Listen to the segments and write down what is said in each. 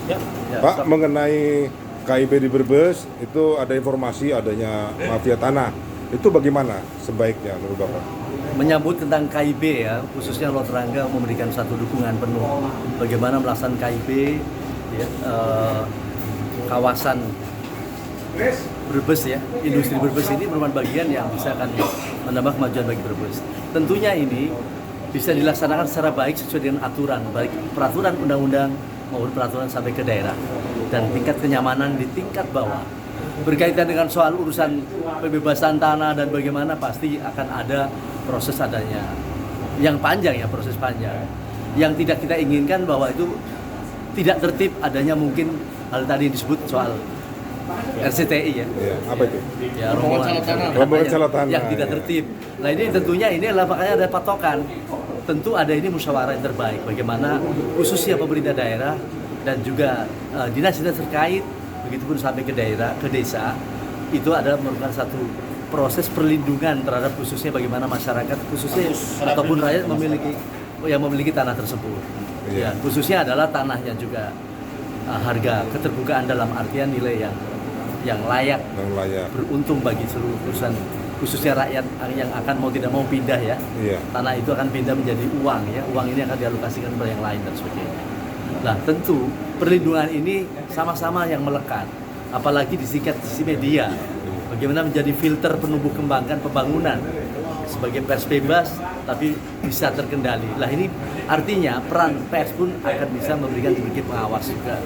Ya. Pak, mengenai KIP di Brebes, itu ada informasi adanya mafia tanah. Itu bagaimana sebaiknya menurut Bapak? Menyambut tentang KIP ya, khususnya Lot Rangga memberikan satu dukungan penuh bagaimana melaksanakan KIP ya, kawasan Brebes ya, industri Brebes ini merupakan bagian yang bisa akan menambah kemajuan bagi Brebes. Tentunya ini bisa dilaksanakan secara baik sesuai dengan aturan, baik peraturan undang-undang maupun peraturan sampai ke daerah, dan tingkat kenyamanan di tingkat bawah. Berkaitan dengan soal urusan pembebasan tanah dan bagaimana, pasti akan ada proses adanya yang panjang ya, proses panjang yang tidak kita inginkan, bahwa itu tidak tertib adanya mungkin hal tadi disebut soal RCTI ya. Ya, apa itu? Ya, rombongan calo tanah. yang tidak tertib. Nah ini tentunya ini adalah makanya ada patokan. Tentu ada ini musyawarah yang terbaik. Bagaimana khususnya pemerintah daerah dan juga dinas-dinas terkait, begitupun sampai ke daerah, ke desa, itu ada merupakan satu proses perlindungan terhadap khususnya bagaimana masyarakat khususnya ataupun rakyat memiliki tanah tersebut. Ya, khususnya adalah tanahnya juga harga keterbukaan dalam artian nilai yang layak, beruntung bagi seluruh perusahaan, khususnya rakyat yang akan mau tidak mau pindah ya. Tanah itu akan pindah menjadi uang ya, uang ini akan dialokasikan kepada yang lain dan sebagainya. Nah tentu perlindungan ini sama-sama yang melekat, apalagi di sisi media, bagaimana menjadi filter penumbuh kembangkan pembangunan sebagai pers bebas tapi bisa terkendali. Lah ini artinya peran pers pun akan bisa memberikan sedikit pengawas juga.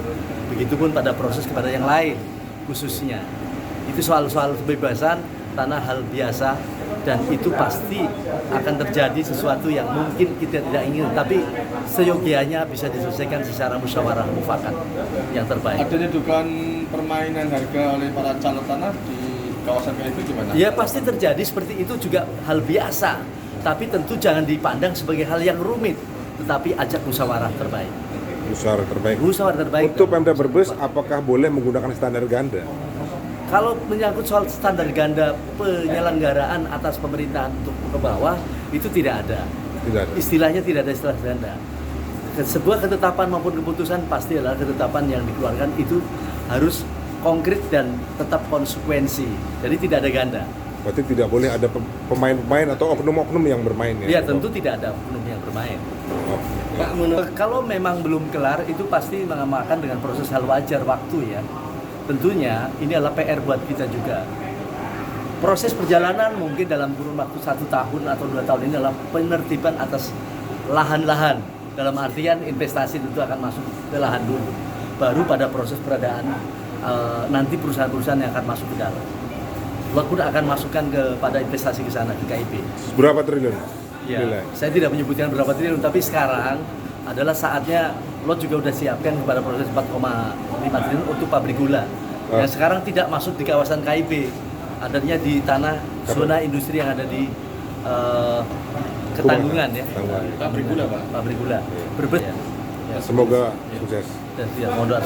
Begitupun pada proses kepada yang lain khususnya. Itu soal-soal kebebasan tanah hal biasa, dan itu pasti akan terjadi sesuatu yang mungkin kita tidak ingin, tapi seyogianya bisa diselesaikan secara musyawarah mufakat yang terbaik. Adanya dugaan permainan harga oleh para calon tanah di kawasan KIP gimana? Ya pasti terjadi seperti itu, juga hal biasa, tapi tentu jangan dipandang sebagai hal yang rumit, tetapi ajak musyawarah terbaik. Musyawarah terbaik. Untuk Pemda Brebes, apakah boleh menggunakan standar ganda? Kalau menyangkut soal standar ganda penyelenggaraan atas pemerintahan untuk ke bawah, itu tidak ada. Istilahnya tidak ada istilah ganda. Sebuah ketetapan maupun keputusan pasti adalah ketetapan yang dikeluarkan itu harus konkret dan tetap konsekuensi. Jadi tidak ada ganda. Berarti tidak boleh ada pemain-pemain atau oknum-oknum yang bermain ya? Ya tentu tidak ada oknum yang bermain. Kalau memang belum kelar, itu pasti mengamalkan dengan proses hal wajar waktu ya. Tentunya ini adalah PR buat kita juga. Proses perjalanan mungkin dalam kurun waktu 1 tahun atau 2 tahun ini adalah penertiban atas lahan-lahan. Dalam artian investasi tentu akan masuk ke lahan dulu. Baru pada proses peradaan nanti perusahaan-perusahaan yang akan masuk ke dalam. Lot pun akan masukkan kepada investasi ke sana, ke KIP. Berapa triliun? Ya, saya tidak menyebutkan berapa triliun, tapi sekarang adalah saatnya Lot juga sudah siapkan kepada proses 4,5 triliun untuk pabrik gula. Yang sekarang tidak masuk di kawasan KIP, adanya di tanah zona industri yang ada di Ketanggungan ya. Pabrik gula Pak. Pabrik gula. Berbet. Semoga sukses. Dan tidak, mohon doa.